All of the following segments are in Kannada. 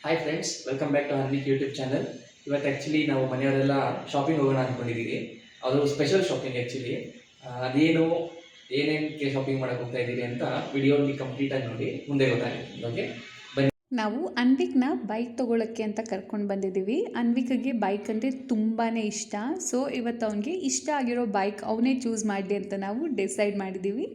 Hi friends, welcome back to Harvik YouTube channel. ಇವತ್ತು ಆ್ಯಕ್ಚುಲಿ ನಾವು ಮನೆಯವರೆಲ್ಲ ಶಾಪಿಂಗ್ ಹೋಗೋಣ ಅಂದ್ಕೊಂಡಿದ್ದೀವಿ. ಅದು ಸ್ಪೆಷಲ್ ಶಾಪಿಂಗ್ ಆ್ಯಕ್ಚುಲಿ. ಅದೇನು ಏನೇನಕ್ಕೆ ಶಾಪಿಂಗ್ ಮಾಡೋಕ್ಕೆ ಹೋಗ್ತಾ ಇದ್ದೀರಿ ಅಂತ ವಿಡಿಯೋಲಿ ಕಂಪ್ಲೀಟಾಗಿ ನೋಡಿ, ಮುಂದೆ ಗೊತ್ತಾಗುತ್ತೆ. ಓಕೆ, ಬನ್ನಿ. ನಾವು ಅನ್ವಿಕ್ನ ಬೈಕ್ ತೊಗೊಳಕ್ಕೆ ಅಂತ ಕರ್ಕೊಂಡು ಬಂದಿದ್ದೀವಿ. ಅನ್ವಿಕ್ಗೆ ಬೈಕ್ ಅಂದರೆ ತುಂಬಾ ಇಷ್ಟ. ಸೊ ಇವತ್ತು ಅವನಿಗೆ ಇಷ್ಟ ಆಗಿರೋ ಬೈಕ್ ಅವನೇ ಚೂಸ್ ಮಾಡಲಿ ಅಂತ ನಾವು ಡಿಸೈಡ್ ಮಾಡಿದ್ದೀವಿ.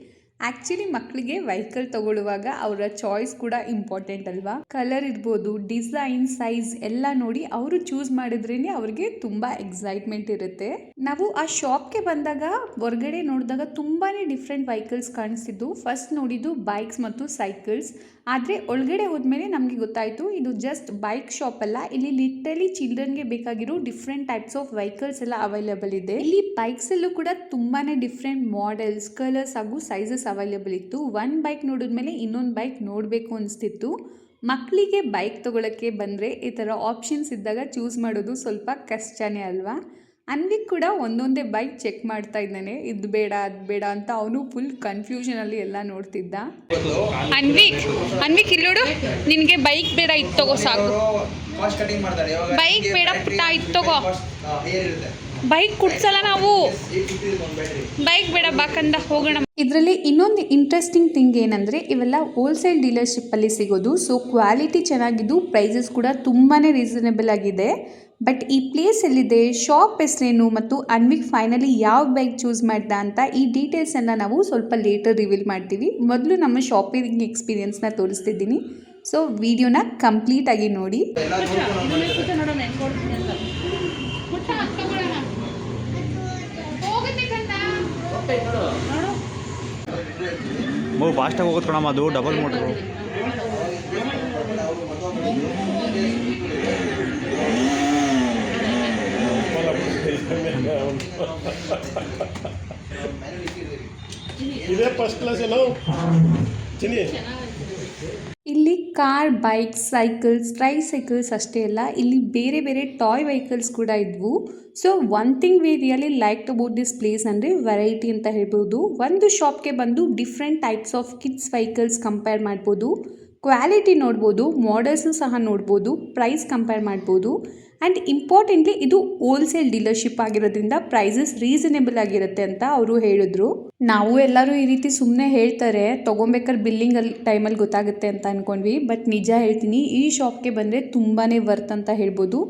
ಆ್ಯಕ್ಚುಲಿ ಮಕ್ಕಳಿಗೆ ವೆಹಿಕಲ್ ತಗೊಳ್ಳುವಾಗ ಅವರ ಚಾಯ್ಸ್ ಕೂಡ ಇಂಪಾರ್ಟೆಂಟ್ ಅಲ್ವಾ. ಕಲರ್ ಇರ್ಬೋದು, ಡಿಸೈನ್, ಸೈಜ್ ಎಲ್ಲ ನೋಡಿ ಅವರು ಚೂಸ್ ಮಾಡಿದ್ರೇ ಅವ್ರಿಗೆ ತುಂಬ ಎಕ್ಸೈಟ್ಮೆಂಟ್ ಇರುತ್ತೆ. ನಾವು ಆ ಶಾಪ್ಗೆ ಬಂದಾಗ ಹೊರಗಡೆ ನೋಡಿದಾಗ ತುಂಬಾ ಡಿಫ್ರೆಂಟ್ ವೆಹಿಕಲ್ಸ್ ಕಾಣಿಸ್ತಿದ್ದು. ಫಸ್ಟ್ ನೋಡಿದ್ದು ಬೈಕ್ಸ್ ಮತ್ತು ಸೈಕಲ್ಸ್. ಆದರೆ ಒಳಗಡೆ ಹೋದ್ಮೇಲೆ ನಮಗೆ ಗೊತ್ತಾಯಿತು ಇದು ಜಸ್ಟ್ ಬೈಕ್ ಶಾಪ್ ಅಲ್ಲ, ಇಲ್ಲಿ ಲಿಟ್ರಲಿ ಚಿಲ್ಡ್ರನ್ಗೆ ಬೇಕಾಗಿರೋ ಡಿಫ್ರೆಂಟ್ ಟೈಪ್ಸ್ ಆಫ್ ವೆಹಿಕಲ್ಸ್ ಎಲ್ಲ ಅವೈಲೇಬಲ್ ಇದೆ. ಇಲ್ಲಿ ಬೈಕ್ಸ್ ಅಲ್ಲೂ ಕೂಡ ತುಂಬಾನೇ ಡಿಫ್ರೆಂಟ್ ಮಾಡೆಲ್ಸ್, ಕಲರ್ಸ್ ಹಾಗೂ ಸೈಜಸ್ ಅವೈಲೇಬಲ್ ಇತ್ತು. ಒಂದು ಬೈಕ್ ನೋಡಿದ್ಮೇಲೆ ಇನ್ನೊಂದು ಬೈಕ್ ನೋಡಬೇಕು ಅನಿಸ್ತಿತ್ತು. ಮಕ್ಕಳಿಗೆ ಬೈಕ್ ತಗೊಳ್ಳೋಕ್ಕೆ ಬಂದರೆ ಈ ಥರ ಆಪ್ಷನ್ಸ್ ಇದ್ದಾಗ ಚೂಸ್ ಮಾಡೋದು ಸ್ವಲ್ಪ ಕಷ್ಟನೇ ಅಲ್ವಾ. ಅನ್ವಿಕ್ ಕೂಡ ಒಂದೊಂದೇ ಬೈಕ್ ಚೆಕ್ ಮಾಡ್ತಾ ಇದ್ದಾನೆ, ಇದು ಬೇಡ ಅದು ಬೇಡ ಅಂತ. ಅವನು ಫುಲ್ ಕನ್ಫ್ಯೂಷನಲ್ಲಿ ಎಲ್ಲ ನೋಡ್ತಿದ್ದ. ಅನ್ವಿಕ್ ಇಲ್ಲೋಡು, ನಿನಗೆ ಬೈಕ್ ಬೇಡ, ಇದು ತಗೋ ಸಾಕು. ಬೈಕ್ ಬೇಡ ಪುಟ್ಟ, ಇದು ತಗೋ. ಬೈಕ್ ಕುಡ್ಸಲ್ಲ ನಾವು, ಬೈಕ್ ಬೇಡ ಬಾಕಂದ ಹೋಗೋಣ. ಇದರಲ್ಲಿ ಇನ್ನೊಂದು ಇಂಟ್ರೆಸ್ಟಿಂಗ್ ಥಿಂಗ್ ಏನಂದರೆ ಇವೆಲ್ಲ ಹೋಲ್ಸೇಲ್ ಡೀಲರ್ಶಿಪ್ಪಲ್ಲಿ ಸಿಗೋದು. ಸೊ ಕ್ವಾಲಿಟಿ ಚೆನ್ನಾಗಿದ್ದು ಪ್ರೈಸಸ್ ಕೂಡ ತುಂಬಾ ರೀಸನೇಬಲ್ ಆಗಿದೆ. ಬಟ್ ಈ ಪ್ಲೇಸ್ ಎಲ್ಲಿದೆ, ಶಾಪ್ ಹೆಸರೇನು ಮತ್ತು ಅನ್ವಿಕ್ ಫೈನಲಿ ಯಾವ ಬೈಕ್ ಚೂಸ್ ಮಾಡ್ದ ಅಂತ ಈ ಡೀಟೇಲ್ಸನ್ನು ನಾವು ಸ್ವಲ್ಪ ಲೇಟರ್ ರಿವೀಲ್ ಮಾಡ್ತೀವಿ. ಮೊದಲು ನಮ್ಮ ಶಾಪಿಂಗ್ ಎಕ್ಸ್ಪೀರಿಯನ್ಸ್ನ ತೋರಿಸ್ತಿದ್ದೀನಿ. ಸೊ ವಿಡಿಯೋನ ಕಂಪ್ಲೀಟಾಗಿ ನೋಡಿ. ಫಾಸ್ಟಾಗಿ ಹೋಗುತ್ತೆ ಕಣಮ್ಮ, ಅದು ಡಬಲ್ ಮೋಟ್ರು. ಇದೇ ಫಸ್ಟ್ ಕ್ಲಾಸ್ ಎಲ್ಲ ಇಲ್ಲಿ ಕಾರ್, ಬೈಕ್ಸ್, ಸೈಕಲ್ಸ್, ಟ್ರೈಸೈಕಲ್ಸ್ ಅಷ್ಟೇ ಅಲ್ಲ, ಇಲ್ಲಿ ಬೇರೆ ಬೇರೆ ಟಾಯ್ ವೆಹಿಕಲ್ಸ್ ಕೂಡ ಇದ್ವು. So one thing we really like about this place ಅಂದರೆ ವೆರೈಟಿ ಅಂತ ಹೇಳ್ಬೋದು. ಒಂದು ಶಾಪ್ಗೆ ಬಂದು different types of kids vehicles compare ಮಾಡ್ಬೋದು, ಕ್ವಾಲಿಟಿ ನೋಡ್ಬೋದು, ಮಾಡೆಲ್ಸು ಸಹ ನೋಡ್ಬೋದು, ಪ್ರೈಸ್ ಕಂಪೇರ್ ಮಾಡ್ಬೋದು. ಆ್ಯಂಡ್ ಇಂಪಾರ್ಟೆಂಟ್ಲಿ ಇದು ಹೋಲ್ಸೇಲ್ ಡೀಲರ್ಶಿಪ್ ಆಗಿರೋದ್ರಿಂದ ಪ್ರೈಸಸ್ ರೀಸನೇಬಲ್ ಆಗಿರುತ್ತೆ ಅಂತ ಅವರು ಹೇಳಿದ್ರು. ನಾವು ಎಲ್ಲರೂ ಈ ರೀತಿ ಸುಮ್ಮನೆ ಹೇಳ್ತಾರೆ, ತೊಗೊಬೇಕಾದ್ರೆ ಬಿಲ್ಲಿಂಗಲ್ಲಿ ಟೈಮಲ್ಲಿ ಗೊತ್ತಾಗುತ್ತೆ ಅಂತ ಅಂದ್ಕೊಂಡ್ವಿ. ಬಟ್ ನಿಜ ಹೇಳ್ತೀನಿ, ಈ ಶಾಪ್ಗೆ ಬಂದರೆ ತುಂಬಾ ವರ್ತ್ ಅಂತ ಹೇಳ್ಬೋದು.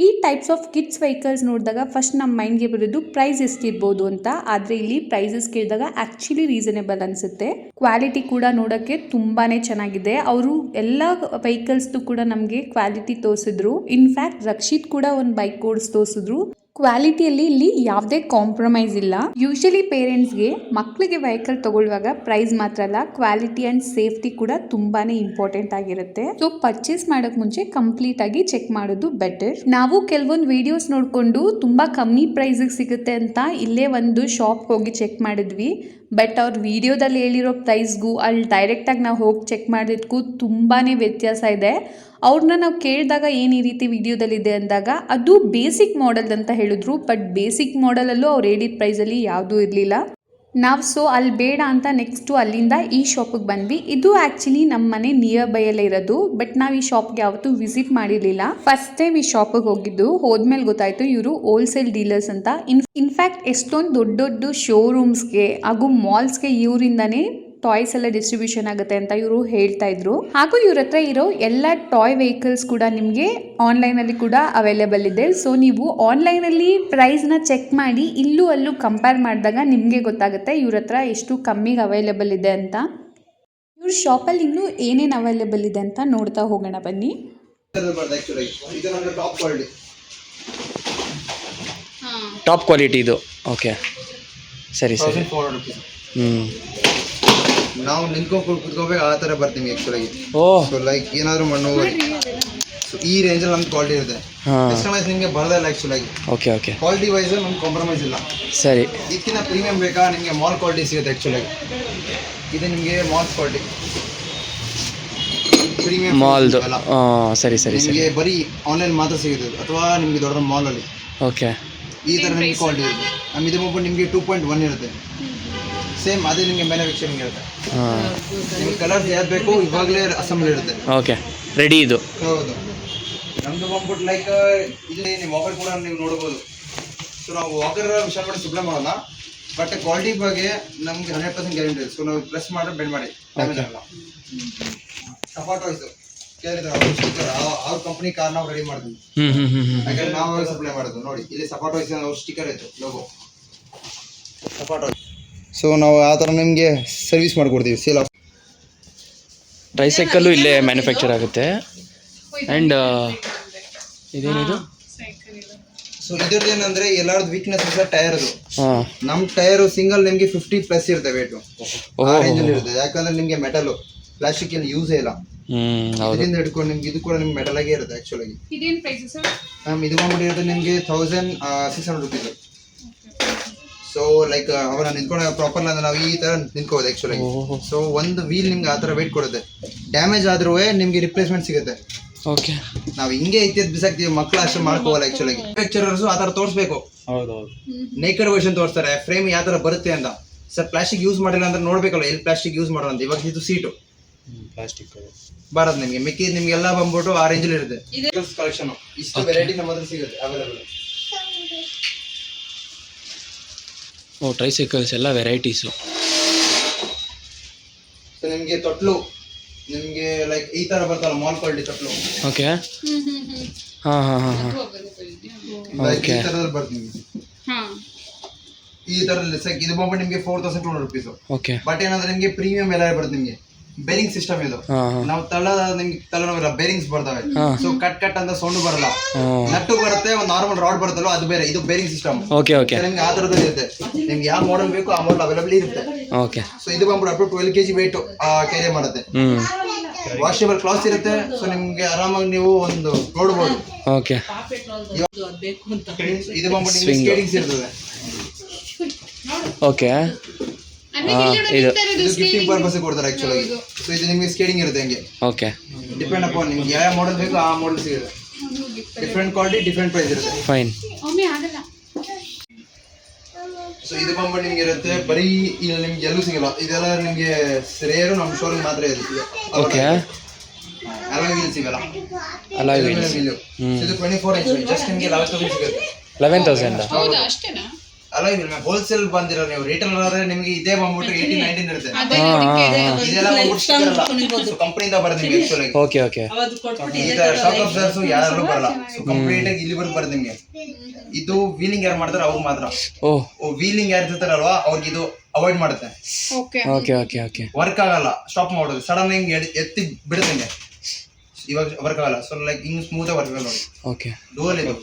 ಈ ಟೈಪ್ಸ್ ಆಫ್ ಕಿಡ್ಸ್ ವೆಹಿಕಲ್ಸ್ ನೋಡಿದಾಗ ಫಸ್ಟ್ ನಮ್ಮ ಮೈಂಡ್ಗೆ ಬರೋದು ಪ್ರೈಸ್ ಎಷ್ಟಿರ್ಬೋದು ಅಂತ. ಆದರೆ ಇಲ್ಲಿ ಪ್ರೈಸಸ್ ಕೇಳಿದಾಗ ಆ್ಯಕ್ಚುಲಿ ರೀಸನೇಬಲ್ ಅನಿಸುತ್ತೆ. ಕ್ವಾಲಿಟಿ ಕೂಡ ನೋಡೋಕ್ಕೆ ತುಂಬಾ ಚೆನ್ನಾಗಿದೆ. ಅವರು ಎಲ್ಲ ವೆಹಿಕಲ್ಸ್ದು ಕೂಡ ನಮಗೆ ಕ್ವಾಲಿಟಿ ತೋರಿಸಿದ್ರು. ಇನ್ಫ್ಯಾಕ್ಟ್ ರಕ್ಷಿತ್ ಕೂಡ ಒಂದು ಬೈಕ್ ಓಡಿಸಿ ತೋರಿಸಿದ್ರು. ಕ್ವಾಲಿಟಿಯಲ್ಲಿ ಇಲ್ಲಿ ಯಾವುದೇ ಕಾಂಪ್ರಮೈಸ್ ಇಲ್ಲ. ಯೂಶಲಿ ಪೇರೆಂಟ್ಸ್ಗೆ ಮಕ್ಕಳಿಗೆ ವೆಹಿಕಲ್ ತಗೊಳ್ಳುವಾಗ ಪ್ರೈಸ್ ಮಾತ್ರ ಅಲ್ಲ, ಕ್ವಾಲಿಟಿ ಆ್ಯಂಡ್ ಸೇಫ್ಟಿ ಕೂಡ ತುಂಬಾ ಇಂಪಾರ್ಟೆಂಟ್ ಆಗಿರುತ್ತೆ. ಸೊ ಪರ್ಚೇಸ್ ಮಾಡೋಕ್ಕೆ ಮುಂಚೆ ಕಂಪ್ಲೀಟ್ ಆಗಿ ಚೆಕ್ ಮಾಡೋದು ಬೆಟರ್. ನಾವು ಕೆಲವೊಂದು ವಿಡಿಯೋಸ್ ನೋಡಿಕೊಂಡು ತುಂಬ ಕಮ್ಮಿ ಪ್ರೈಸಿಗೆ ಸಿಗುತ್ತೆ ಅಂತ ಇಲ್ಲೇ ಒಂದು ಶಾಪ್ ಹೋಗಿ ಚೆಕ್ ಮಾಡಿದ್ವಿ. ಬಟ್ ಅವ್ರ ವಿಡಿಯೋದಲ್ಲಿ ಹೇಳಿರೋ ಪ್ರೈಸ್ಗೂ ಅಲ್ಲಿ ಡೈರೆಕ್ಟಾಗಿ ನಾವು ಹೋಗಿ ಚೆಕ್ ಮಾಡಿದ್ಕೂ ತುಂಬಾ ವ್ಯತ್ಯಾಸ ಇದೆ. ಅವ್ರನ್ನ ನಾವು ಕೇಳಿದಾಗ ಏನು ಈ ರೀತಿ ವಿಡಿಯೋದಲ್ಲಿದೆ ಅಂದಾಗ ಅದು ಬೇಸಿಕ್ ಮಾಡೆಲ್ ಅಂತ ಹೇಳಿದ್ರು. ಬಟ್ ಬೇಸಿಕ್ ಮಾಡೆಲಲ್ಲೂ ಅವ್ರು ಹೇಳಿದ ಪ್ರೈಸಲ್ಲಿ ಯಾವುದೂ ಇರಲಿಲ್ಲ. ನಾವು ಅಲ್ಲಿ ಬೇಡ ಅಂತ ನೆಕ್ಸ್ಟು ಅಲ್ಲಿಂದ ಈ ಶಾಪಿಗೆ ಬಂದ್ವಿ. ಇದು ಆ್ಯಕ್ಚುಲಿ ನಮ್ಮ ಮನೆ ನಿಯರ್ ಬೈಯಲ್ಲೇ ಇರೋದು. ಬಟ್ ನಾವು ಈ ಶಾಪ್ಗೆ ಯಾವತ್ತೂ ವಿಸಿಟ್ ಮಾಡಿರಲಿಲ್ಲ. ಫಸ್ಟ್ ಟೈಮ್ ಈ ಶಾಪಿಗೆ ಹೋಗಿದ್ದು. ಹೋದ್ಮೇಲೆ ಗೊತ್ತಾಯಿತು ಇವರು ಹೋಲ್ಸೇಲ್ ಡೀಲರ್ಸ್ ಅಂತ. ಇನ್ಫ್ಯಾಕ್ಟ್ ಎಷ್ಟೊಂದು ದೊಡ್ಡ ದೊಡ್ಡ ಶೋರೂಮ್ಸ್ಗೆ ಹಾಗೂ ಮಾಲ್ಸ್ಗೆ ಇವರಿಂದಾನೇ ಟಾಯ್ಸ್ ಎಲ್ಲ ಡಿಸ್ಟ್ರಿಬ್ಯೂಷನ್ ಆಗುತ್ತೆ ಅಂತ ಇವರು ಹೇಳ್ತಾ ಇದ್ರು. ಹಾಗೂ ಇವ್ರ ಹತ್ರ ಇರೋ ಎಲ್ಲ ಟಾಯ್ ವೆಹಿಕಲ್ಸ್ ಕೂಡ ನಿಮಗೆ ಆನ್ಲೈನಲ್ಲಿ ಕೂಡ ಅವೈಲೇಬಲ್ ಇದೆ. ಸೊ ನೀವು ಆನ್ಲೈನಲ್ಲಿ ಪ್ರೈಸ್ನ ಚೆಕ್ ಮಾಡಿ ಇಲ್ಲೂ ಅಲ್ಲೂ ಕಂಪೇರ್ ಮಾಡಿದಾಗ ನಿಮಗೆ ಗೊತ್ತಾಗುತ್ತೆ ಇವ್ರ ಹತ್ರ ಎಷ್ಟು ಕಮ್ಮಿಗೆ ಅವೈಲೇಬಲ್ ಇದೆ ಅಂತ. ಇವ್ರ ಶಾಪಲ್ಲಿ ಇನ್ನೂ ಏನೇನು ಅವೈಲೇಬಲ್ ಇದೆ ಅಂತ ನೋಡ್ತಾ ಹೋಗೋಣ ಬನ್ನಿ. ಟಾಪ್ ಕ್ವಾಲಿಟಿ ಇದು. ಓಕೆ, ಸರಿ ಸರಿ. ನಾವು ನಿಂತ್ಕೊಂಡು ಕುತ್ಕೋಬೇಕು, ಆ ಥರ ಬರ್ತೀವಿ ಆ್ಯಕ್ಚುಲಾಗಿ. ಸೊ ಲೈಕ್ ಏನಾದರೂ ಮಣ್ಣು ಈ ರೇಂಜಲ್ಲಿ ನಮ್ಗೆ ಕ್ವಾಲಿಟಿ ಇರುತ್ತೆ. ಕಸ್ಟಮೈಸ್ ನಿಮಗೆ ಬರೋದಿಲ್ಲ ಆ್ಯಕ್ಚುಲಾಗಿ. Okay okay. ಕ್ವಾಲಿಟಿ ವೈಸ್ ನಮ್ಗೆ ಕಾಂಪ್ರಮೈಸ್ ಇಲ್ಲ. ಸರಿ. ಇದಕ್ಕಿಂತ ಪ್ರೀಮಿಯಂ ಬೇಕಾ ನಿಮಗೆ ಮಾಲ್ ಕ್ವಾಲಿಟಿ ಸಿಗುತ್ತೆ ಆ್ಯಕ್ಚುಲಾಗಿ. ಇದು ನಿಮಗೆ ಮಾಲ್ ಕ್ವಾಲಿಟಿ ಪ್ರೀಮಿಯಂ ಮಾಲ್ದು. ಸರಿ ಸರಿ ಸರಿ. ನಿಮಗೆ ಬರೀ ಆನ್ಲೈನ್ ಮಾತ್ರ ಸಿಗುತ್ತೆ ಅಥವಾ ನಿಮಗೆ ದೊಡ್ಡ ಮಾಲಲ್ಲಿ. ಓಕೆ, ಈ ಥರ ನಿಮಗೆ ಕ್ವಾಲಿಟಿ ಇರುತ್ತೆ. ನಮ್ಮ ಇದು ಮೊಬೈಲ್ ನಿಮಗೆ 2.1 ಇರುತ್ತೆ. ಸೇಮ್ ಅದೇ ನಿಮಗೆ ಮ್ಯಾನುಫ್ಯಾಕ್ಚರಿಂಗ್ ಇರುತ್ತೆ. ನಿಮ್ಗೆ ಕಲರ್ಸ್ ಯಾವ್ದು ಬೇಕು ಇವಾಗಲೇ ಅಸೆಂಬ್ಲಿ ಇರುತ್ತೆ. ಓಕೆ, ರೆಡಿ ಇದು. ಹೌದು. ನಮ್ದು ಬಂದ್ಬಿಟ್ಟು ಲೈಕ್ ಇದು ನಿಮ್ಮ ವಾಕರ್ ಕೂಡ ನೀವು ನೋಡ್ಬೋದು. ಸೊ ನಾವು ವಾಕರ್ ವಿಷಯ ಮಾಡಿ ಸಪ್ಲೈ ಮಾಡೋಣ, ಬಟ್ ಕ್ವಾಲಿಟಿ ಬಗ್ಗೆ ನಮ್ಗೆ 100% ಗ್ಯಾರಂಟಿ ಇದೆ. ಸೊ ನಾವು ಪ್ರೆಸ್ ಮಾಡಿದ್ರೆ ಬೆಂಡ್ ಮಾಡಿ ಡ್ಯಾಮೇಜ್ ಆಗಲ್ಲ. ಸಪೋರ್ಟ್ ವಾಯ್ಸ್ ಕೇಳಿದ್ರೆ ಅವ್ರ ಕಂಪ್ನಿ ಕಾರ್ ನಾವು ರೆಡಿ ಮಾಡಿದ್ವಿ, ಯಾಕಂದ್ರೆ ನಾವು ಸಪ್ಲೈ ಮಾಡೋದು. ನೋಡಿ ಇಲ್ಲಿ ಸಪೋರ್ಟ್ ವಾಯ್ಸ್ ಅವ್ರ ಸ್ಟಿಕ್ಕರ್ ಇತ್ತು, ಲೋಗೋ ಸಪೋರ್ಟ್ ವಾಯ್ಸ್. ಸೊ ನಾವು ಆ ಥರ ನಿಮಗೆ ಸರ್ವಿಸ್ ಮಾಡಿಕೊಡ್ತೀವಿ. ಸೇಲ್ ಆಫ್ ಟ್ರೈಸೈಕಲ್ಲು ಇಲ್ಲೇ ಮ್ಯಾನುಫ್ಯಾಕ್ಚರ್ ಆಗುತ್ತೆ. ಆ್ಯಂಡ್ ಇದೇನಿದು? ಸೊ ಇದ್ರದ್ದು ಏನಂದ್ರೆ ಎಲ್ಲರದ್ದು ವೀಕ್ನೆಸ್ ಸಹ ಟೈರ್ ಅದು. ನಮ್ ಟೈರ್ ಸಿಂಗಲ್ ನಿಮ್ಗೆ 50+ ಇರುತ್ತೆ ವೇಟ್, ಆ ರೇಂಜ್ ಅಲ್ಲಿ ಇರುತ್ತೆ. ಯಾಕಂದ್ರೆ ನಿಮ್ಗೆ ಮೆಟಲ್ ಪ್ಲಾಸ್ಟಿಕ್ ಏನು ಯೂಸ್ ಇಲ್ಲ. ಇದರಿಂದ ಹಿಡ್ಕೊಂಡು ನಿಮ್ಗೆ ಇದು ಕೂಡ ನಿಮ್ಗೆ ಮೆಟಲ್ ಆಗೇ ಇರುತ್ತೆ ಆಕ್ಚುಲಿ. ಇದೇನ್ ಪ್ರೈಸಸ್ ಮ್ಯಾಮ್ ಇದು ಬಂದ್ಬಿಟ್ಟು ಇರುತ್ತೆ ನಿಮ್ಗೆ 1600 ರುಪೀಸ್. ಸೊ ಲೈಕ್ ಅವರ ನಿಂತ್ಕೊಂಡು ಪ್ರಾಪರ್ ನಾವು ಈ ತರ ನಿಂತ್ಕೋಬೋದು ಆಕ್ಚುಲಿ. ಸೊ ಒಂದು ವೀಲ್ ನಿಮ್ಗೆ ಆ ತರ ವೇಟ್ ಕೊಡುತ್ತೆ. ಡ್ಯಾಮೇಜ್ ಆದ್ರೂ ನಿಮ್ಗೆ ರಿಪ್ಲೇಸ್ಮೆಂಟ್ ಸಿಗುತ್ತೆ. ಓಕೆ, ನಾವು ಹಿಂಗೆ ಇತ್ತಿದ್ ಬಿಸಾಕ್ತಿವಿ, ಮಕ್ಕಳು ಅಷ್ಟೇ ಮಾಡ್ಕೋವಲ್ಲ ಆಕ್ಚುಲಿ. ಮ್ಯಾನುಫ್ಯಾಕ್ಚರರ್ಸ್ ಆ ತರ ತೋರಿಸ್ಬೇಕು. ನೇಕೆಡ್ ವರ್ಷನ್ ತೋರಿಸ್ತಾರೆ ಫ್ರೇಮ್ ಯಾವ ತರ ಬರುತ್ತೆ ಅಂತ. ಸರ್ ಪ್ಲಾಸ್ಟಿಕ್ ಯೂಸ್ ಮಾಡಿಲ್ಲ ಅಂದ್ರೆ ನೋಡ್ಬೇಕಲ್ಲ ಎಲ್ಲಿ ಪ್ಲಾಸ್ಟಿಕ್ ಯೂಸ್ ಮಾಡೋ ಅಂತ. ಇವಾಗ ಇದು ಸೀಟು ಪ್ಲಾಸ್ಟಿಕ್ ಬರೋದು ನಿಮ್ಗೆ, ಮಿಕ್ಕಿ ನಿಮ್ಗೆಲ್ಲ ಬಂದ್ಬಿಟ್ಟು ಆ ರೇಂಜಲ್ಲಿ ಇರುತ್ತೆ. ಕಲೆಕ್ಷನ್ ಇಷ್ಟು ವೆರೈಟಿ ನಮ್ಮ ಹತ್ರ ಸಿಗುತ್ತೆ ಅವೈಲೇಬಲ್. ಓ, ಟ್ರೈಸೈಕಲ್ಸ್ ಎಲ್ಲ ವೆರೈಟೀಸು. ಸೊ ನಿಮಗೆ ತೊಟ್ಲು ನಿಮಗೆ ಲೈಕ್ ಈ ತರ ಬರ್ತಲ್ಲ, ಮಾಲ್ ಕ್ವಾಲಿಟಿ ತೊಟ್ಲು. ಓಕೆ, ಹಾಂ ಹಾಂ ಹಾಂ ಹಾಂ ಲೈಕ್ ಈ ತರದಲ್ಲಿ ಬರ್ತೀವಿ. ಈ ತರ ಇದು ಬಂದ್ಬಿಟ್ಟು ನಿಮಗೆ 4200 ರುಪೀಸ್. ಓಕೆ, ಬಟ್ ಏನಂದ್ರೆ ನಿಮಗೆ ಪ್ರೀಮಿಯಂ ಎಲ್ಲ ಬರುತ್ತೆ. ನಿಮಗೆ ಬೇರಿಂಗ್ ಸಿಸ್ಟಮ್ ಇದು. ನಾವು ನಿಮ್ಗೆ ತಲೆನೋವಿಲ್ಲ, ಬೇರಿಂಗ್ಸ್ ಬರ್ತವೆ. ಸೊ ಕಟ್ ಅಂತ ಸೌಂಡ್ ಬರಲ್ಲ. ನಟ್ಟು ಬರುತ್ತೆ, ಒಂದು ನಾರ್ಮಲ್ ರಾಡ್ ಬರುತ್ತಲ್ಲ ಅದು ಬೇರೆ. ಇದು ಬೇರಿಂಗ್ ಸಿಸ್ಟಮ್. ಓಕೆ ಓಕೆ, ನಿಮ್ಗೆ ಆ ತರದಲ್ಲಿ ಇರುತ್ತೆ. ನಿಮ್ಗೆ ಯಾವ ಮಾಡೆಲ್ ಬೇಕು ಆ ಮಾಡೆಲ್ ಅವೈಲೇಬಲ್ ಇರುತ್ತೆ. ಓಕೆ. ಸೊ ಇದು ಬಂದ್ಬಿಟ್ಟು up to 12 kg weight carry ಮಾಡುತ್ತೆ. ವಾಷೇಬಲ್ ಕ್ಲಾಸ್ ಇರುತ್ತೆ. ಸೊ ನಿಮ್ಗೆ ಆರಾಮಾಗಿ ನೀವು ಒಂದು ನೋಡ್ಬೋದು. ಓಕೆ, ಇದು ಬಂದ್ಬಿಟ್ಟು ನಿಮ್ಗೆ ಸ್ಕೇಟಿಂಗ್ಸ್ ಇರ್ತದೆ. ಓಕೆ, ಇದು ಗಿಫ್ಟಿಂಗ್ ಪರ್ಪಸ್ ಕೊಡ್ತಾರೆ ಆಕ್ಚುಲಿ. ಸೊ ಇದು ನಿಮ್ಗೆ ಸ್ಕೇಟಿಂಗ್ ಇರುತ್ತೆ ಹಂಗೆ. ಓಕೆ, ಡಿಪೆಂಡ್ ಅಪಾನ್ ನಿಮ್ಗೆ ಯಾವ ಮಾಡೆಲ್ ಬೇಕು ಆ ಮಾಡೆಲ್ ಸಿಗುತ್ತೆ. ಡಿಫ್ರೆಂಟ್ ಕ್ವಾಲಿಟಿ ಡಿಫ್ರೆಂಟ್ ಪ್ರೈಸ್ ಇರುತ್ತೆ. ಫೈನ್. ಸೊ ಇದು ಬಂದ್ಬಿಟ್ಟು ನಿಮ್ಗೆ ಇರುತ್ತೆ ಬರೀ ಇಲ್ಲಿ ನಿಮ್ಗೆ ಎಲ್ಲೂ ಸಿಗಲ್ಲ. ಇದೆಲ್ಲ ನಿಮ್ಗೆ ರೇರು ನಮ್ಮ ಶೋರೂಮ್ ಮಾತ್ರ ಇರುತ್ತೆ. ಓಕೆ, ಅಲಾಯ್ ವೀಲ್ಸ್ ಇವೆಲ್ಲ ಅಲಾಯ್ ವೀಲ್ಸ್. ಇದು 24 ಇಂಚ್ ಜಸ್ಟ್ ನಿಮ್ಗೆ 11,000 ಸಿಗುತ್ತೆ. 11,000 ಅಲಾಯ್ ವೀಲ್ ಹೋಲ್ಸೇಲ್ ಬಂದಿರೋ ನೀವು ರಿಟೇಲ್ ಆದ್ರೆ ನಿಮ್ಗೆ ಇದೇ ಬಂದ್ಬಿಟ್ಟು 18-19 ಇರುತ್ತೆ. ಇದೆಲ್ಲ ಬಂದ್ಬಿಟ್ಟು ಕಂಪನಿಯಿಂದ ಬರುತ್ತೆ ನಿಮ್ಗೆ ಆಕ್ಚುಲಿ. ಓಕೆ ಓಕೆ, ಈ ತರ ಶಾಕ್ ಅಬ್ಸರ್ವರ್ಸ್ ಯಾರು ಬರಲ್ಲ. ಸೊ ಕಂಪ್ಲೀಟ್ ಆಗಿ ಇಲ್ಲಿವರೆಗೂ ಬರುತ್ತೆ ನಿಮ್ಗೆ. ಇದು ವೀಲಿಂಗ್ ಯಾರು ಮಾಡ್ತಾರೆ ಅವ್ರು ಮಾತ್ರ. ವೀಲಿಂಗ್ ಯಾರು ಇರ್ತಾರಲ್ವಾ ಅವ್ರಿಗೆ ಇದು ಅವಾಯ್ಡ್ ಮಾಡುತ್ತೆ. ಓಕೆ ಓಕೆ ಓಕೆ, ವರ್ಕ್ ಆಗಲ್ಲ, ಸ್ಟಾಪ್ ಮಾಡೋದು ಸಡನ್ ಹಿಂಗೆ ಎತ್ತಿ ಬಿಡುತ್ತೆ. ಇವಾಗ ವರ್ಕ್ ಆಗಲ್ಲ. ಸೊ ಲೈಕ್ ಹಿಂಗ್ ಸ್ಮೂತ್ ಆಗಿ ವರ್ಕ್ ಆಗಲ್ಲ ನೋಡಿ. ಓಕೆ, ಡೋಲ್ ಇದು.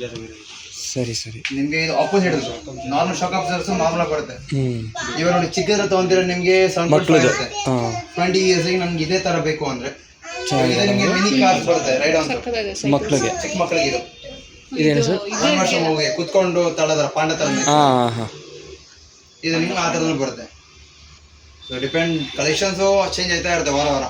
ಸರಿ ಸರಿ. ನಿಮ್ಗೆ ಇದು ಆಪೋಸಿಟ್ ಇರುತ್ತೆ. ನಾರ್ಮಲ್ ಶಾಕ್ ಅಬ್ಸರ್ವರ್ಸ್ ನಾರ್ಮಲ್ ಆಗಿ ಬರುತ್ತೆ. ಇವಾಗ ನೋಡಿ ಚಿಕ್ಕದ್ರ ತಗೊಂತೀರ ನಿಮ್ಗೆ 7.5 ಇರುತ್ತೆ. 20 years ನಮ್ಗೆ ಇದೇ ತರ ಬೇಕು ಅಂದ್ರೆ ನಿಮ್ಗೆ ಮಿನಿ ಕಾರ್ ಬರುತ್ತೆ ರೈಡ್ ಅಂತ ಮಕ್ಕಳಿಗೆ, ಚಿಕ್ಕ ಮಕ್ಕಳಿಗೆ. ಇದು ಇದೇನು ಸರ್? 1 ವರ್ಷ ಮಗುಗೆ ಕುತ್ಕೊಂಡು ತಳದ್ರ ಪಾಂಡ ತರ ಹಾಂ ಹಾಂ, ಇದು ನಿಮ್ಗೆ ಆ ಥರದಲ್ಲಿ ಬರುತ್ತೆ. ಸೊ ಡಿಪೆಂಡ್ ಕಲೆಕ್ಷನ್ಸು ಚೇಂಜ್ ಆಯ್ತಾ ಇರುತ್ತೆ ವಾರ ವಾರ.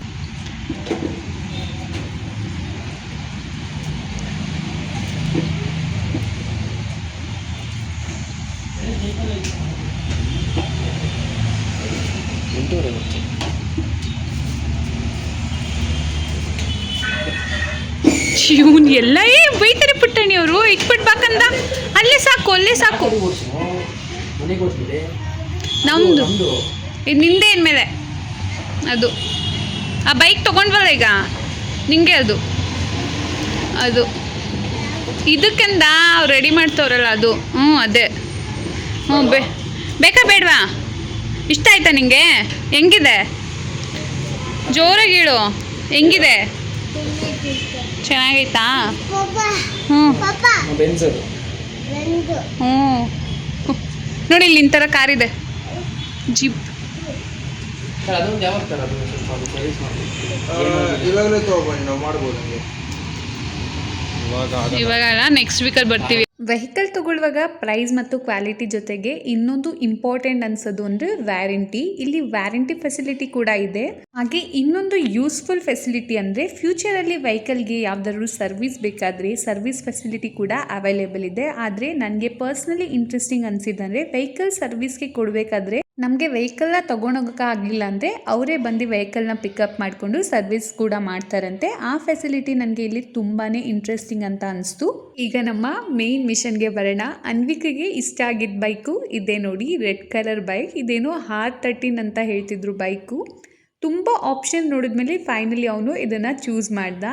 ಇವನ್ ಎಲ್ಲ ಬೈತಾರೆ ಪುಟ್ಟಣಿ ಅವರು. ಇಟ್ಬಿಡ್ಬೇಕಂದ ಅಲ್ಲೇ ಸಾಕು, ಅಲ್ಲೇ ಸಾಕು. ನಮ್ದು ಇದು ನಿಂದೆ ಇನ್ಮೇಲೆ ಅದು ಆ ಬೈಕ್ ತೊಗೊಂಡ್ವಲ್ಲ ಈಗ ನಿಂಗೆ ಅದು ಅದು ಇದಕ್ಕಿಂದ ಅವ್ರು ರೆಡಿ ಮಾಡ್ತವ್ರಲ್ಲ ಅದು. ಅದೇ ಬೇಕಾ ಬೇಡವಾ? ಇಷ್ಟ ಆಯ್ತಾ ನಿಂಗೆ? ಹೆಂಗಿದೆ? ಜೋರಾಗಿ ಹೇಳು, ಹೆಂಗಿದೆ? ಚೆನ್ನಾಗೈತಾ? ನೋಡಿ ಇಲ್ಲಿ ನಿಂತರ ಕಾರಿದೆ, ಜೀಪ್. ಇವಾಗಲೇ ತಗೊಬನ್ನಿ, ನಾವು ಮಾಡ್ಬೋದು. ಇವಾಗಲ್ಲ, ನೆಕ್ಸ್ಟ್ ವೀಕಲ್ಲಿ ಬರ್ತೀವಿ. ವೆಹಿಕಲ್ ತಗೊಳ್ಳುವಾಗ ಪ್ರೈಸ್ ಮತ್ತು ಕ್ವಾಲಿಟಿ ಜೊತೆಗೆ ಇನ್ನೊಂದು ಇಂಪಾರ್ಟೆಂಟ್ ಅನ್ಸೋದು ಅಂದರೆ ವ್ಯಾರಂಟಿ. ಇಲ್ಲಿ ವ್ಯಾರಂಟಿ ಫೆಸಿಲಿಟಿ ಕೂಡ ಇದೆ. ಹಾಗೆ ಇನ್ನೊಂದು ಯೂಸ್ಫುಲ್ ಫೆಸಿಲಿಟಿ ಅಂದರೆ ಫ್ಯೂಚರಲ್ಲಿ ವೆಹಿಕಲ್ಗೆ ಯಾವ್ದಾದ್ರು ಸರ್ವಿಸ್ ಬೇಕಾದರೆ ಸರ್ವಿಸ್ ಫೆಸಿಲಿಟಿ ಕೂಡ ಅವೈಲೇಬಲ್ ಇದೆ. ಆದರೆ ನನಗೆ ಪರ್ಸ್ನಲಿ ಇಂಟ್ರೆಸ್ಟಿಂಗ್ ಅನಿಸಿದಂದರೆ ವೆಹಿಕಲ್ ಸರ್ವಿಸ್ಗೆ ಕೊಡಬೇಕಾದ್ರೆ ನಮಗೆ ವೆಹಿಕಲ್ನ ತೊಗೊಂಡೋಗೋಕೆ ಆಗಲಿಲ್ಲ ಅಂದರೆ ಅವರೇ ಬಂದು ವೆಹಿಕಲ್ನ ಪಿಕಪ್ ಮಾಡಿಕೊಂಡು ಸರ್ವಿಸ್ ಕೂಡ ಮಾಡ್ತಾರಂತೆ. ಆ ಫೆಸಿಲಿಟಿ ನನಗೆ ಇಲ್ಲಿ ತುಂಬಾ ಇಂಟ್ರೆಸ್ಟಿಂಗ್ ಅಂತ ಅನಿಸ್ತು. ಈಗ ನಮ್ಮ ಮೇನ್ ಮಿಷನ್ಗೆ ಬರೋಣ. ಅನ್ವಿಕಿಗೆ ಇಷ್ಟ ಆಗಿದ್ದ ಬೈಕು ಇದೇ ನೋಡಿ, ರೆಡ್ ಕಲರ್ ಬೈಕ್. ಇದೇನೋ R13 ಅಂತ ಹೇಳ್ತಿದ್ರು ಬೈಕು. ತುಂಬ ಆಪ್ಷನ್ ನೋಡಿದ್ಮೇಲೆ ಫೈನಲಿ ಅವನು ಇದನ್ನು ಚೂಸ್ ಮಾಡ್ದ.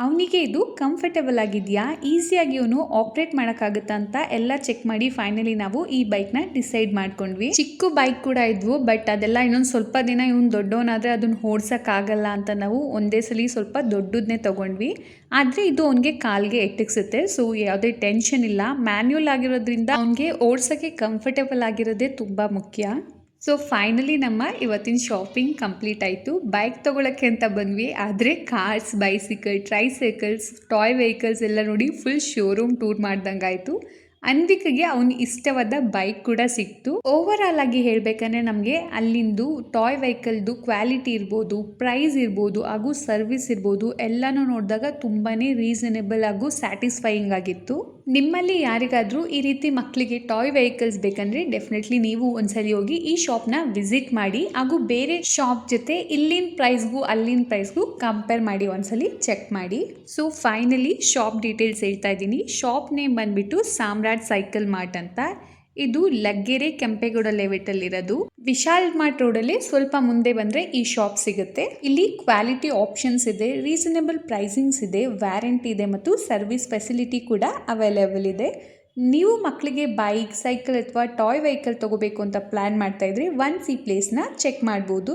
ಅವನಿಗೆ ಇದು ಕಂಫರ್ಟಬಲ್ ಆಗಿದೆಯಾ, ಈಸಿಯಾಗಿ ಅವನು ಆಪ್ರೇಟ್ ಮಾಡೋಕ್ಕಾಗುತ್ತಾ ಅಂತ ಎಲ್ಲ ಚೆಕ್ ಮಾಡಿ ಫೈನಲಿ ನಾವು ಈ ಬೈಕ್ನ ಡಿಸೈಡ್ ಮಾಡ್ಕೊಂಡ್ವಿ. ಚಿಕ್ಕ ಬೈಕ್ ಕೂಡ ಇದ್ವು, ಬಟ್ ಅದೆಲ್ಲ ಇನ್ನೊಂದು ಸ್ವಲ್ಪ ದಿನ ಇವನು ದೊಡ್ಡವನಾದರೆ ಅದನ್ನು ಓಡ್ಸೋಕ್ಕಾಗಲ್ಲ ಅಂತ ನಾವು ಒಂದೇ ಸಲ ಸ್ವಲ್ಪ ದೊಡ್ಡದನ್ನೇ ತೊಗೊಂಡ್ವಿ. ಆದರೆ ಇದು ಅವನಿಗೆ ಕಾಲಿಗೆ ಎಟ್ಟಿಕ್ಸುತ್ತೆ, ಸೊ ಯಾವುದೇ ಟೆನ್ಷನ್ ಇಲ್ಲ. ಮ್ಯಾನ್ಯುಯಲ್ ಆಗಿರೋದ್ರಿಂದ ಅವನಿಗೆ ಓಡ್ಸೋಕ್ಕೆ ಕಂಫರ್ಟೇಬಲ್ ಆಗಿರೋದೇ ತುಂಬ ಮುಖ್ಯ. ಸೊ ಫೈನಲಿ ನಮ್ಮ ಇವತ್ತಿನ ಶಾಪಿಂಗ್ ಕಂಪ್ಲೀಟ್ ಆಯಿತು. ಬೈಕ್ ತೊಗೊಳಕ್ಕೆ ಅಂತ ಬಂದ್ವಿ, ಆದರೆ ಕಾರ್ಸ್, ಬೈಸಿಕಲ್, ಟ್ರೈಸೈಕಲ್ಸ್, ಟಾಯ್ ವೆಹಿಕಲ್ಸ್ ಎಲ್ಲ ನೋಡಿ ಫುಲ್ ಶೋರೂಮ್ ಟೂರ್ ಮಾಡ್ದಂಗೆ ಆಯಿತು. ಅನ್ವಿಕಿಗೆ ಅವನು ಇಷ್ಟವಾದ ಬೈಕ್ ಕೂಡ ಸಿಕ್ತು. ಓವರ್ ಆಲ್ ಆಗಿ ಹೇಳಬೇಕಂದ್ರೆ ನಮಗೆ ಅಲ್ಲಿಂದು ಟಾಯ್ ವೆಹಿಕಲ್ದು ಕ್ವಾಲಿಟಿ ಇರ್ಬೋದು, ಪ್ರೈಸ್ ಇರ್ಬೋದು ಹಾಗೂ ಸರ್ವಿಸ್ ಇರ್ಬೋದು ಎಲ್ಲನೂ ನೋಡಿದಾಗ ತುಂಬಾ ರೀಸನೇಬಲ್ ಹಾಗೂ ಸ್ಯಾಟಿಸ್ಫೈಯಿಂಗ್ ಆಗಿತ್ತು. ನಿಮ್ಮಲ್ಲಿ ಯಾರಿಗಾದರೂ ಈ ರೀತಿ ಮಕ್ಕಳಿಗೆ ಟಾಯ್ ವೆಹಿಕಲ್ಸ್ ಬೇಕಂದರೆ ಡೆಫಿನೆಟ್ಲಿ ನೀವು ಒಂದ್ಸರಿ ಹೋಗಿ ಈ ಶಾಪ್ನ ವಿಸಿಟ್ ಮಾಡಿ ಹಾಗೂ ಬೇರೆ ಶಾಪ್ ಜೊತೆ ಇಲ್ಲಿನ ಪ್ರೈಸ್ಗೂ ಅಲ್ಲಿನ ಪ್ರೈಸ್ಗೂ ಕಂಪೇರ್ ಮಾಡಿ ಒಂದ್ಸಲಿ ಚೆಕ್ ಮಾಡಿ. ಸೊ ಫೈನಲಿ ಶಾಪ್ ಡೀಟೇಲ್ಸ್ ಹೇಳ್ತಾ ಇದ್ದೀನಿ. ಶಾಪ್ ನೇಮ್ ಬಂದ್ಬಿಟ್ಟು ಸಾಮ್ರಾಟ್ ಸೈಕಲ್ ಮಾರ್ಟ್ ಅಂತ. ಇದು ಲಗ್ಗೆರೆ ಕೆಂಪೇಗೌಡ ಲೇಔಟಲ್ಲಿರೋದು. ವಿಶಾಲ್ ಮಾರ್ಟ್ ರೋಡಲ್ಲಿ ಸ್ವಲ್ಪ ಮುಂದೆ ಬಂದರೆ ಈ ಶಾಪ್ ಸಿಗುತ್ತೆ. ಇಲ್ಲಿ ಕ್ವಾಲಿಟಿ ಆಪ್ಷನ್ಸ್ ಇದೆ, ರೀಸನೇಬಲ್ ಪ್ರೈಸಿಂಗ್ಸ್ ಇದೆ, ವ್ಯಾರಂಟಿ ಇದೆ ಮತ್ತು ಸರ್ವಿಸ್ ಫೆಸಿಲಿಟಿ ಕೂಡ ಅವೈಲೇಬಲ್ ಇದೆ. ನೀವು ಮಕ್ಕಳಿಗೆ ಬೈಕ್, ಸೈಕಲ್ ಅಥವಾ ಟಾಯ್ ವೆಹಿಕಲ್ ತಗೋಬೇಕು ಅಂತ ಪ್ಲ್ಯಾನ್ ಮಾಡ್ತಾ ಇದ್ರೆ ಒನ್ಸ್ ಈ ಪ್ಲೇಸ್ನ ಚೆಕ್ ಮಾಡ್ಬೋದು.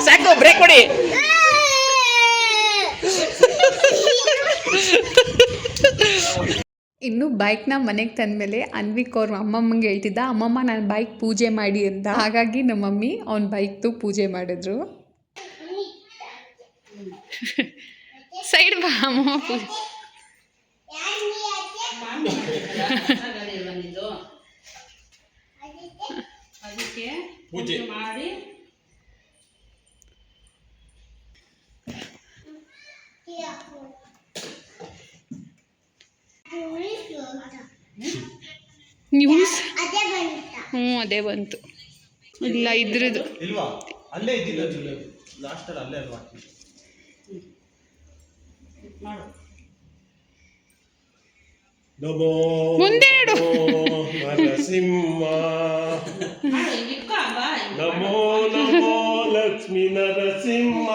ಸಾಕು, ಬ್ರೇಕ್ ಕೊಡಿ. ಇನ್ನು ಬೈಕ್ನ ಮನೆಗೆ ತಂದಮೇಲೆ ಅನ್ವಿಕ್ ಅವ್ರ ಅಮ್ಮಮ್ಮಂಗೆ ಹೇಳ್ತಿದ್ದ, ಅಮ್ಮಮ್ಮ ನಾನು ಬೈಕ್ ಪೂಜೆ ಮಾಡಿ ಅಂತ. ಹಾಗಾಗಿ ನಮ್ಮ ಮಮ್ಮಿ ಅವ್ನ ಬೈಕ್ದು ಪೂಜೆ ಮಾಡಿದ್ರು. ಸೈಡ್ ಬಾ ಅಮ್ಮ. ಪೂಜೆ ಮಾಡಿ ನ್ಯೂಸ್ ಅದೇ ಬಂತು. ಇಲ್ಲ ಇದ್ರದ್ದು ಇಲ್ವಾ, ಅಲ್ಲೇ ಇದ್ದಿಲ್ಲ ಲಾಸ್ಟ್ ಅಲ್ಲಿ ಅಲ್ಲೇ ಅಲ್ವಾ ಮಾಡು. ನಮೋ ಮುಂದೆ ನೋಡು. ನರಸಿಂಹ, ನಮೋ ನಮೋ ಲಕ್ಷ್ಮೀ ನರಸಿಂಹ.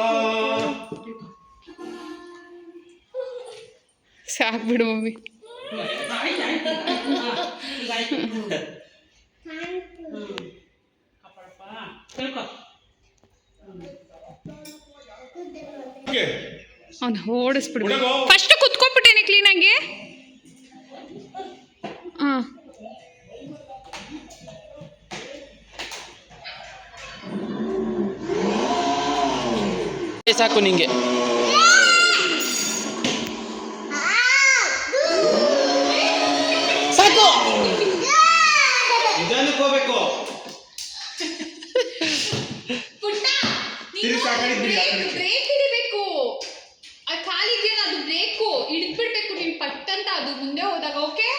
ಸಾಕ್ಬಿಡು ಮಮ್ಮಿ. ಅವ್ನು ಓಡಿಸ್ಬಿಡ್ಬೇಕು. ಫಸ್ಟ್ ಕುತ್ಕೊಂಡ್ಬಿಟ್ಟೇನೆ ಕ್ಲೀನಾಗಿ. ಹಾಂ ಸಾಕು ನಿಂಗೆ. ಸಾಕು, ನಿಧಾನಕ್ಕೆ ಹೋಗ್ಬೇಕು. ತಿರುಗಿ ಆ ಕಡೆ ಬಿಡಿ, ಆ ಕಡೆ. ಬ್ರೇಕ್ ಹಿಡಿಬೇಕು. ಅದು ಖಾಲಿ ಇದೆಯಲ್ಲ, ಅದು ಬ್ರೇಕು ಹಿಡಿದ್ಬಿಡ್ಬೇಕು ನೀವು ಪಟ್ಟಂತ, ಅದು ಮುಂದೆ ಹೋದಾಗ. ಓಕೆ,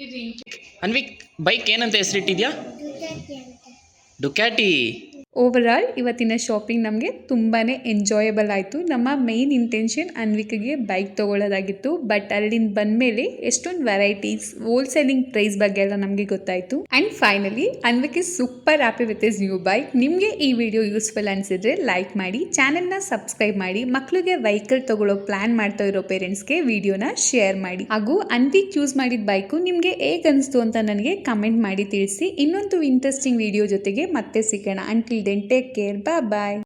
ಇದು ಅನ್ವಿಕ್ ಬೈಕ್ ಏನಂತ ಹೆಸರಿಟ್ಟಿದ್ಯಾ? ಡುಕ್ಯಾಟಿ. ಓವರ್ ಆಲ್ ಇವತ್ತಿನ ಶಾಪಿಂಗ್ ನಮಗೆ ತುಂಬಾ ಎಂಜಾಯಬಲ್ ಆಯಿತು. ನಮ್ಮ ಮೇನ್ ಇಂಟೆನ್ಷನ್ ಅನ್ವಿಕಿಗೆ ಬೈಕ್ ತೊಗೊಳ್ಳೋದಾಗಿತ್ತು, ಬಟ್ ಅಲ್ಲಿಂದ ಬಂದಮೇಲೆ ಎಷ್ಟೊಂದು ವೆರೈಟೀಸ್, ಹೋಲ್ಸೇಲಿಂಗ್ ಪ್ರೈಸ್ ಬಗ್ಗೆ ಎಲ್ಲ ನಮಗೆ ಗೊತ್ತಾಯಿತು. And finally Anvik is super happy with his new bike. ನಿಮಗೆ ಈ ವಿಡಿಯೋ ಯೂಸ್ಫುಲ್ ಅನಿಸಿದ್ರೆ ಲೈಕ್ ಮಾಡಿ, ಚಾನೆಲ್ನ ಸಬ್ಸ್ಕ್ರೈಬ್ ಮಾಡಿ, ಮಕ್ಕಳಿಗೆ ವೆಹಿಕಲ್ ತೊಗೊಳ್ಳೋ ಪ್ಲ್ಯಾನ್ ಮಾಡ್ತಾ ಇರೋ ಪೇರೆಂಟ್ಸ್ಗೆ ವಿಡಿಯೋನ ಶೇರ್ ಮಾಡಿ. ಹಾಗೂ ಅನ್ವಿಕ್ ಯೂಸ್ ಮಾಡಿದ ಬೈಕು ನಿಮಗೆ ಹೇಗೆ ಅನಿಸ್ತು ಅಂತ ನನಗೆ ಕಮೆಂಟ್ ಮಾಡಿ ತಿಳಿಸಿ. ಇನ್ನೊಂದು ಇಂಟ್ರೆಸ್ಟಿಂಗ್ ವಿಡಿಯೋ ಜೊತೆಗೆ ಮತ್ತೆ ಸಿಗೋಣ. ಅಂಟಿಲ್ ದೆನ್ ಟೇಕ್ ಕೇರ್, ಬಾಯ್.